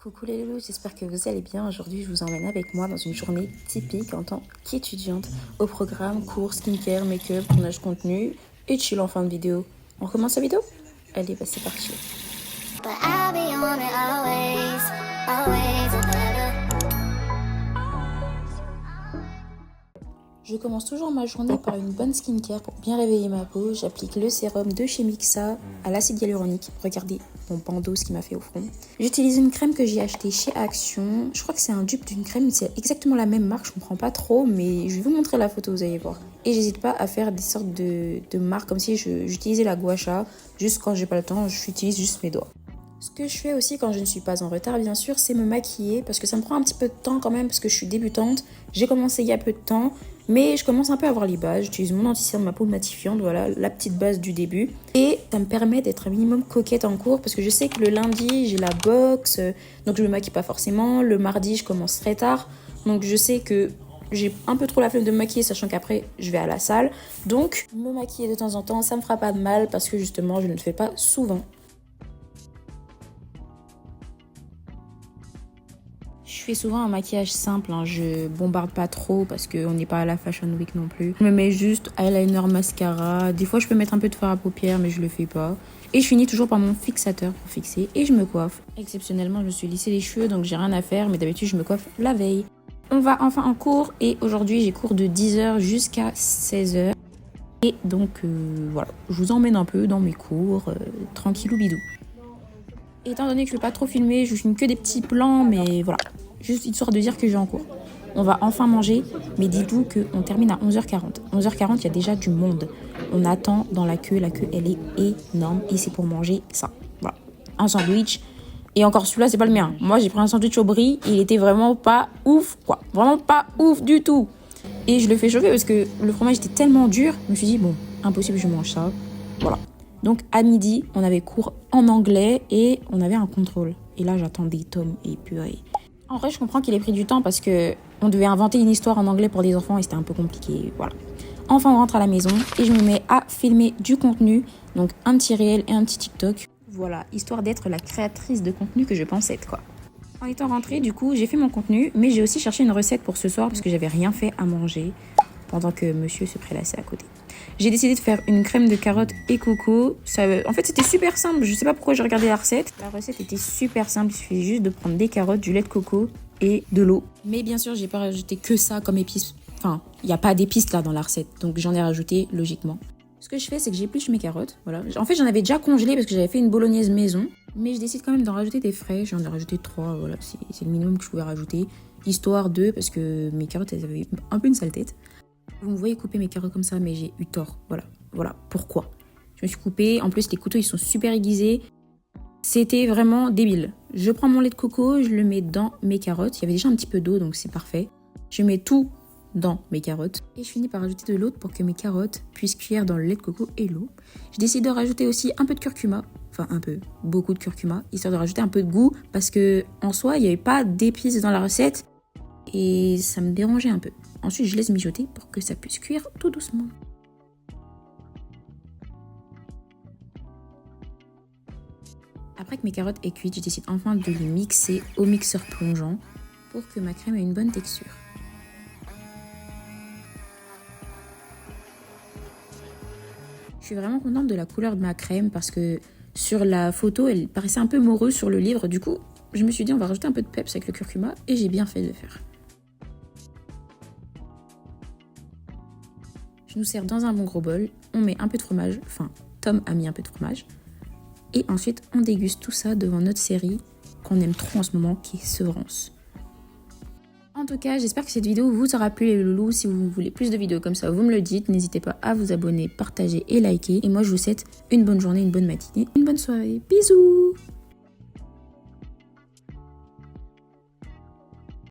Coucou les loulous, j'espère que vous allez bien. Aujourd'hui, je vous emmène avec moi dans une journée typique en tant qu'étudiante. Au programme, cours, skincare, make-up, tournage contenu et chill en fin de vidéo. On recommence la vidéo? Allez, bah c'est parti. But I'll be on it always, always. Je commence toujours ma journée par une bonne skincare pour bien réveiller ma peau. J'applique le sérum de chez Mixa à l'acide hyaluronique. Regardez mon bandeau, ce qu'il m'a fait au front. J'utilise une crème que j'ai achetée chez Action. Je crois que c'est un dupe d'une crème, c'est exactement la même marque, je comprends pas trop, mais je vais vous montrer la photo, vous allez voir. Et j'hésite pas à faire des sortes de marques comme si j'utilisais la gua sha. Juste quand j'ai pas le temps, j'utilise juste mes doigts. Ce que je fais aussi quand je ne suis pas en retard, bien sûr, c'est me maquiller parce que ça me prend un petit peu de temps quand même parce que je suis débutante. J'ai commencé il y a peu de temps, mais je commence un peu à avoir les bases. J'utilise mon anti-cerne, ma poudre matifiante, voilà, la petite base du début. Et ça me permet d'être un minimum coquette en cours parce que je sais que le lundi, j'ai la boxe, donc je me maquille pas forcément. Le mardi, je commence très tard, donc je sais que j'ai un peu trop la flemme de me maquiller, sachant qu'après, je vais à la salle. Donc, me maquiller de temps en temps, ça me fera pas de mal parce que justement, je ne le fais pas souvent. Je fais souvent un maquillage simple, hein. Je bombarde pas trop parce qu'on n'est pas à la Fashion Week non plus. Je me mets juste eyeliner, mascara. Des fois, je peux mettre un peu de fard à paupières, mais je le fais pas. Et je finis toujours par mon fixateur pour fixer et je me coiffe. Exceptionnellement, je me suis lissé les cheveux, donc j'ai rien à faire, mais d'habitude, je me coiffe la veille. On va enfin en cours et aujourd'hui, j'ai cours de 10h jusqu'à 16h. Et donc, voilà, je vous emmène un peu dans mes cours, tranquillou bidou. Étant donné que je ne vais pas trop filmer, je filme que des petits plans, mais voilà. Juste histoire de dire que je vais en cours. On va enfin manger, mais dites-vous qu'on termine à 11h40. 11h40, il y a déjà du monde. On attend dans la queue elle est énorme et c'est pour manger ça. Voilà, un sandwich. Et encore celui-là, c'est pas le mien. Moi, j'ai pris un sandwich au brie, il était vraiment pas ouf, quoi. Vraiment pas ouf du tout. Et je le fais chauffer parce que le fromage était tellement dur, je me suis dit, bon, impossible, je mange ça. Voilà. Donc à midi, on avait cours en anglais et on avait un contrôle. Et là, j'attendais Tom et purée. En vrai, je comprends qu'il ait pris du temps parce que on devait inventer une histoire en anglais pour des enfants et c'était un peu compliqué. Voilà. Enfin, on rentre à la maison et je me mets à filmer du contenu. Donc un petit réel et un petit TikTok. Voilà, histoire d'être la créatrice de contenu que je pense être, quoi. En étant rentrée, du coup, j'ai fait mon contenu, mais j'ai aussi cherché une recette pour ce soir parce que j'avais rien fait à manger pendant que monsieur se prélassait à côté. J'ai décidé de faire une crème de carottes et coco. En fait, c'était super simple. Je sais pas pourquoi j'ai regardé la recette. La recette était super simple. Il suffit juste de prendre des carottes, du lait de coco et de l'eau. Mais bien sûr, j'ai pas rajouté que ça comme épice. Enfin, il n'y a pas d'épices là dans la recette. Donc j'en ai rajouté logiquement. Ce que je fais, c'est que j'épluche mes carottes. Voilà. En fait, j'en avais déjà congelé parce que j'avais fait une bolognaise maison. Mais je décide quand même d'en rajouter des frais. J'en ai rajouté 3. Voilà, c'est le minimum que je pouvais rajouter. Histoire de... Parce que mes carottes, elles avaient un peu une sale tête. Vous me voyez couper mes carottes comme ça, mais j'ai eu tort. Voilà pourquoi. Je me suis coupée. En plus, les couteaux, ils sont super aiguisés. C'était vraiment débile. Je prends mon lait de coco, je le mets dans mes carottes. Il y avait déjà un petit peu d'eau, donc c'est parfait. Je mets tout dans mes carottes. Et je finis par rajouter de l'eau pour que mes carottes puissent cuire dans le lait de coco et l'eau. Je décide de rajouter aussi un peu de curcuma. Enfin, un peu. Beaucoup de curcuma. Histoire de rajouter un peu de goût. Parce que en soi, il n'y avait pas d'épices dans la recette. Et ça me dérangeait un peu. Ensuite, je laisse mijoter pour que ça puisse cuire tout doucement. Après que mes carottes aient cuites, je décide enfin de les mixer au mixeur plongeant pour que ma crème ait une bonne texture. Je suis vraiment contente de la couleur de ma crème parce que sur la photo, elle paraissait un peu moreuse sur le livre. Du coup, je me suis dit on va rajouter un peu de peps avec le curcuma et j'ai bien fait de le faire. Je nous sers dans un bon gros bol, on met un peu de fromage, enfin Tom a mis un peu de fromage, et ensuite on déguste tout ça devant notre série qu'on aime trop en ce moment qui est Severance. En tout cas, j'espère que cette vidéo vous aura plu les loulous. Si vous voulez plus de vidéos comme ça, vous me le dites, n'hésitez pas à vous abonner, partager et liker. Et moi je vous souhaite une bonne journée, une bonne matinée, une bonne soirée. Bisous!